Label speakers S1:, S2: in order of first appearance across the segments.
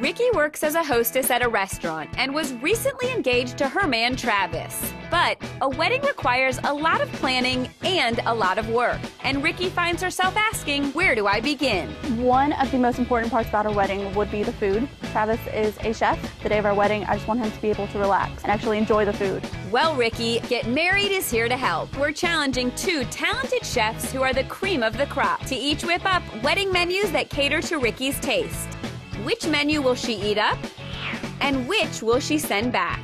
S1: Ricky works as a hostess at a restaurant and was recently engaged to her man, Travis. But a wedding requires a lot of planning and a lot of work. And Ricky finds herself asking, where do I begin?
S2: One of the most important parts about our wedding would be the food. Travis is a chef. The day of our wedding, I just want him to be able to relax and actually enjoy the food.
S1: Well, Ricky, Get Married is here to help. We're challenging two talented chefs who are the cream of the crop to each whip up wedding menus that cater to Ricky's taste. Which menu will she eat up? And which will she send back?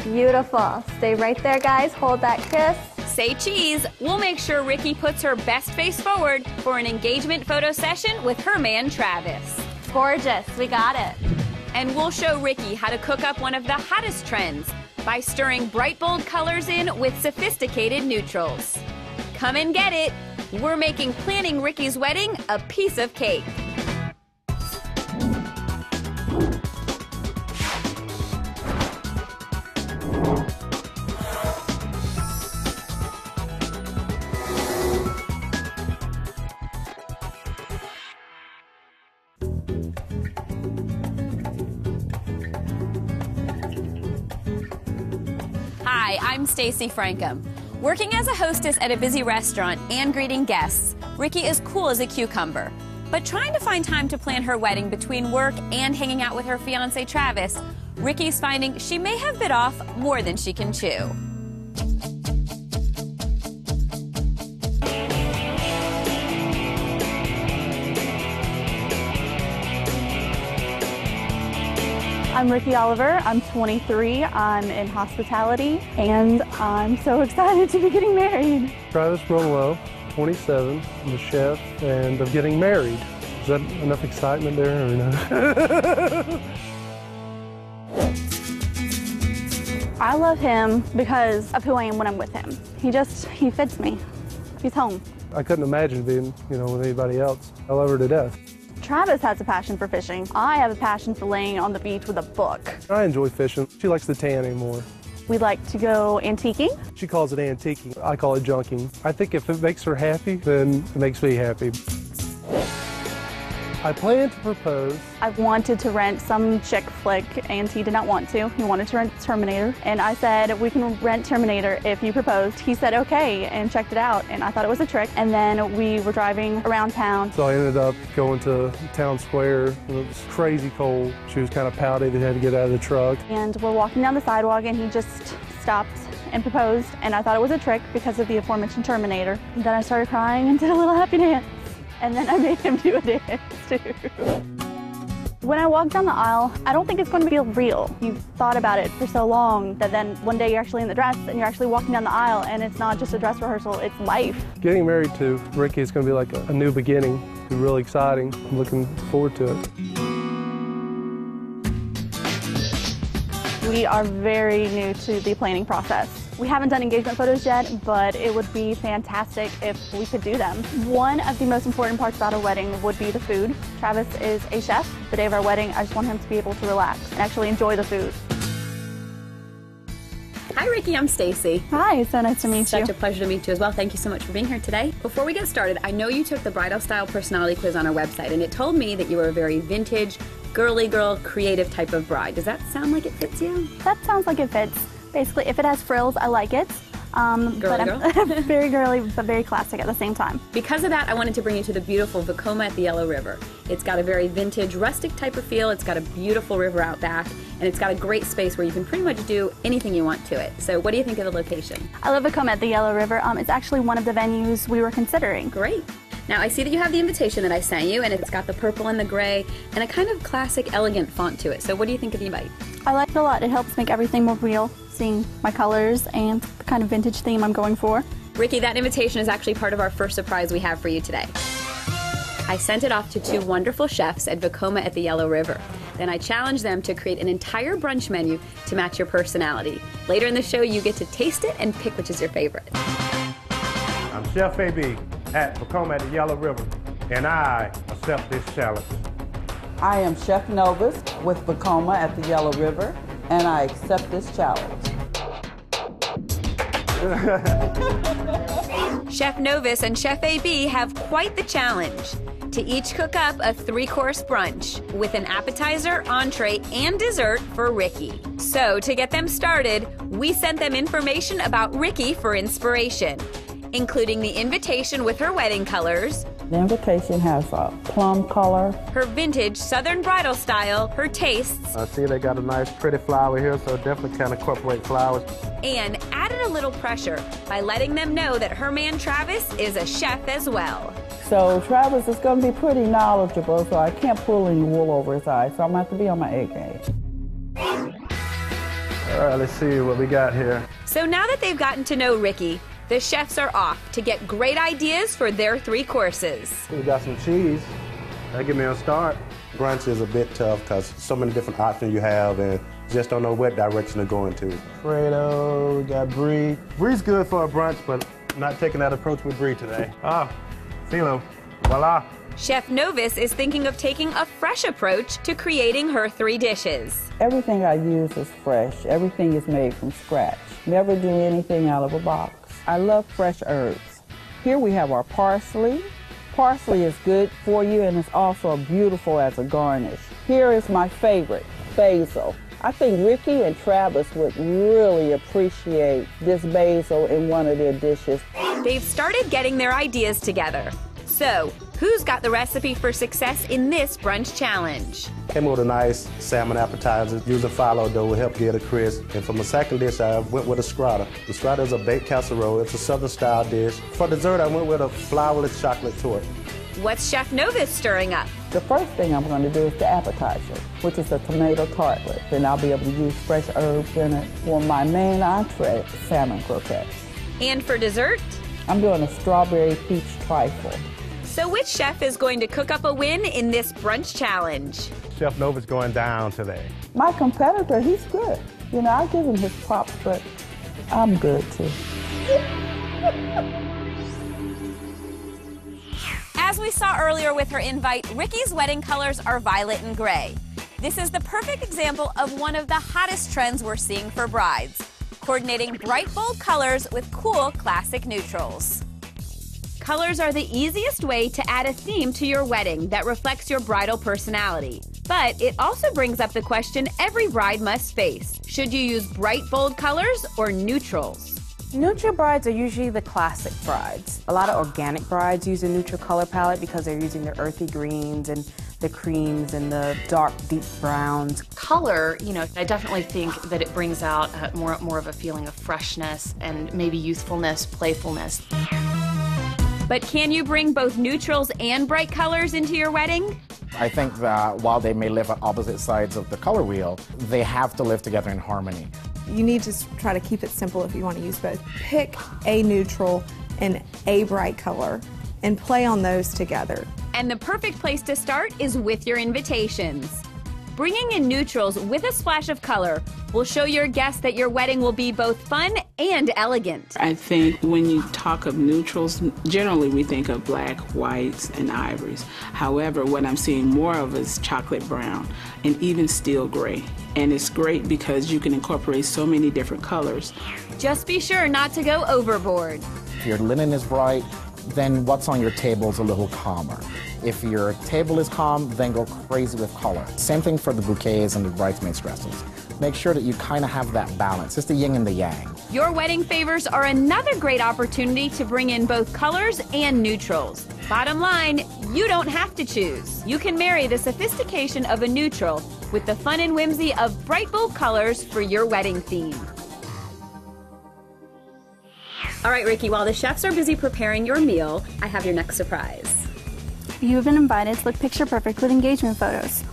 S2: Beautiful. Stay right there, guys. Hold that kiss.
S1: Say cheese. We'll make sure Ricky puts her best face forward for an engagement photo session with her man, Travis.
S2: Gorgeous. We got it.
S1: And we'll show Ricky how to cook up one of the hottest trends by stirring bright, bold colors in with sophisticated neutrals. Come and get it. We're making planning Ricky's wedding a piece of cake. Hi, I'm Stacy Frankham. Working as a hostess at a busy restaurant and greeting guests, Ricky is cool as a cucumber. But trying to find time to plan her wedding between work and hanging out with her fiancé Travis, Ricky's finding she may have bit off more than she can chew.
S2: I'm Ricky Oliver. I'm 23. I'm in hospitality, and I'm so excited to be getting married.
S3: Travis Brunlow, 27. I'm a chef, and I'm getting married. Is that enough excitement there, or no?
S2: I love him because of who I am when I'm with him. He fits me. He's home.
S3: I couldn't imagine being, with anybody else. I love her to death.
S2: Travis has a passion for fishing. I have a passion for laying on the beach with a book.
S3: I enjoy fishing. She likes the tanning more.
S2: We like to go antiquing.
S3: She calls it antiquing. I call it junking. I think if it makes her happy, then it makes me happy. I plan to propose.
S2: I wanted to rent some chick flick, and he did not want to. He wanted to rent Terminator, and I said, we can rent Terminator if you proposed. He said okay, and checked it out, and I thought it was a trick. And then we were driving around town.
S3: So I ended up going to town square, and it was crazy cold. She was kind of pouty that had to get out of the truck.
S2: And we're walking down the sidewalk, and he just stopped and proposed, and I thought it was a trick because of the aforementioned Terminator. And then I started crying and did a little happy dance. And then I made him do a dance too. When I walk down the aisle, I don't think it's going to feel real. You've thought about it for so long that then one day you're actually in the dress and you're actually walking down the aisle, and it's not just a dress rehearsal, it's life.
S3: Getting married to Ricky is going to be like a new beginning. It's really exciting. I'm looking forward to it.
S2: We are very new to the planning process. We haven't done engagement photos yet, but it would be fantastic if we could do them. One of the most important parts about a wedding would be the food. Travis is a chef. The day of our wedding, I just want him to be able to relax and actually enjoy the food.
S1: Hi, Ricky. I'm Stacy.
S2: Hi, it's so nice to meet you.
S1: Such a pleasure to meet you as well. Thank you so much for being here today. Before we get started, I know you took the Bridal Style Personality Quiz on our website, and it told me that you were a very vintage, girly girl, creative type of bride. Does that sound like it fits you?
S2: That sounds like it fits. Basically, if it has frills, I like it.
S1: Girly
S2: but
S1: girl?
S2: Very girly, but very classic at the same time.
S1: Because of that, I wanted to bring you to the beautiful Vekoma at the Yellow River. It's got a very vintage, rustic type of feel. It's got a beautiful river out back, and it's got a great space where you can pretty much do anything you want to it. So what do you think of the location?
S2: I love Vekoma at the Yellow River. It's actually one of the venues we were considering.
S1: Great. Now, I see that you have the invitation that I sent you, and it's got the purple and the gray and a kind of classic, elegant font to it. So what do you think of the invite?
S2: I like it a lot. It helps make everything more real, seeing my colors and the kind of vintage theme I'm going for.
S1: Ricky, that invitation is actually part of our first surprise we have for you today. I sent it off to two wonderful chefs at Vekoma at the Yellow River. Then I challenged them to create an entire brunch menu to match your personality. Later in the show, you get to taste it and pick which is your favorite.
S4: I'm Chef A.B. at Vekoma at the Yellow River, and I accept this challenge.
S5: I am Chef Novus with Vekoma at the Yellow River, and I accept this challenge.
S1: Chef Novus and Chef A.B. have quite the challenge. to each cook up a 3-course brunch with an appetizer, entree, and dessert for Ricky. So to get them started, we sent them information about Ricky for inspiration, including the invitation with her wedding colors,
S5: The invitation has a plum color.
S1: her vintage Southern bridal style, her tastes,
S4: I see they got a nice pretty flower here, so definitely can incorporate flowers.
S1: and added a little pressure by letting them know that her man Travis is a chef as well.
S5: So Travis is going to be pretty knowledgeable, so I can't pull any wool over his eyes, so I'm going to have to be on my A game.
S4: All right, let's see what we got here.
S1: So now that they've gotten to know Ricky, the chefs are off to get great ideas for their 3 courses.
S4: We got some cheese. That give me a start. Brunch is a bit tough because so many different options you have and just don't know what direction to go into. Fredo, we got brie. Brie's good for a brunch, but not taking that approach with brie today. Ah, phyllo, voila.
S1: Chef Novus is thinking of taking a fresh approach to creating her 3 dishes.
S5: Everything I use is fresh. Everything is made from scratch. Never do anything out of a box. I love fresh herbs. Here we have our parsley. Parsley is good for you and it's also beautiful as a garnish. Here is my favorite, basil. I think Ricky and Travis would really appreciate this basil in one of their dishes.
S1: They've started getting their ideas together. So, who's got the recipe for success in this brunch challenge?
S4: Came with a nice salmon appetizer. Using phyllo dough will help get a crisp. And for my second dish, I went with a strata. The strata is a baked casserole. It's a southern style dish. For dessert, I went with a flourless chocolate torte.
S1: What's Chef Novus stirring up?
S5: The first thing I'm going to do is the appetizer, which is a tomato tartlet. Then I'll be able to use fresh herbs in it. For my main entree, salmon croquettes.
S1: And for dessert?
S5: I'm doing a strawberry peach trifle.
S1: So which chef is going to cook up a win in this brunch challenge?
S4: Chef Nova's going down today.
S5: My competitor, he's good. You know, I give him his props, but I'm good too.
S1: As we saw earlier with her invite, Ricky's wedding colors are violet and gray. This is the perfect example of one of the hottest trends we're seeing for brides, coordinating bright, bold colors with cool, classic neutrals. Colors are the easiest way to add a theme to your wedding that reflects your bridal personality. But it also brings up the question every bride must face. Should you use bright, bold colors or neutrals?
S6: Neutral brides are usually the classic brides. A lot of organic brides use a neutral color palette because they're using the earthy greens and the creams and the dark, deep browns.
S7: Color, I definitely think that it brings out more of a feeling of freshness and maybe youthfulness, playfulness.
S1: But can you bring both neutrals and bright colors into your wedding?
S8: I think that while they may live on opposite sides of the color wheel, they have to live together in harmony.
S9: You need to try to keep it simple if you want to use both. Pick a neutral and a bright color and play on those together.
S1: And the perfect place to start is with your invitations. Bringing in neutrals with a splash of color will show your guests that your wedding will be both fun and elegant.
S10: I think when you talk of neutrals, generally we think of black, whites, and ivories. However, what I'm seeing more of is chocolate brown and even steel gray. And it's great because you can incorporate so many different colors.
S1: Just be sure not to go overboard.
S8: If your linen is bright, then what's on your table is a little calmer. If your table is calm, then go crazy with color. Same thing for the bouquets and the bridesmaids' dresses. Make sure that you kind of have that balance. It's the yin and the yang.
S1: Your wedding favors are another great opportunity to bring in both colors and neutrals. Bottom line, you don't have to choose. You can marry the sophistication of a neutral with the fun and whimsy of bright, bold colors for your wedding theme. All right, Ricky, while the chefs are busy preparing your meal, I have your next surprise.
S2: You've been invited to look picture perfect with engagement photos.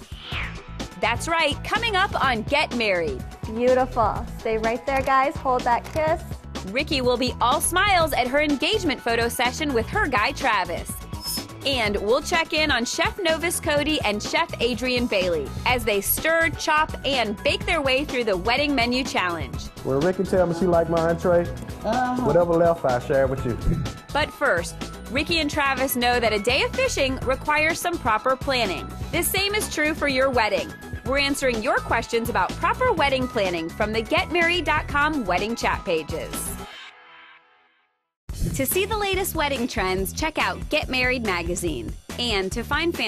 S1: That's right, coming up on Get Married.
S11: Beautiful. Stay right there, guys. Hold that kiss.
S1: Ricky will be all smiles at her engagement photo session with her guy, Travis. And we'll check in on Chef Novus Cody and Chef Adrian Bailey as they stir, chop, and bake their way through the wedding menu challenge.
S4: Well, Ricky tell me she liked my entree. Whatever left, I share with you.
S1: But first, Ricky and Travis know that a day of fishing requires some proper planning. The same is true for your wedding. We're answering your questions about proper wedding planning from the GetMarried.com wedding chat pages. To see the latest wedding trends, check out Get Married magazine. And to find fantastic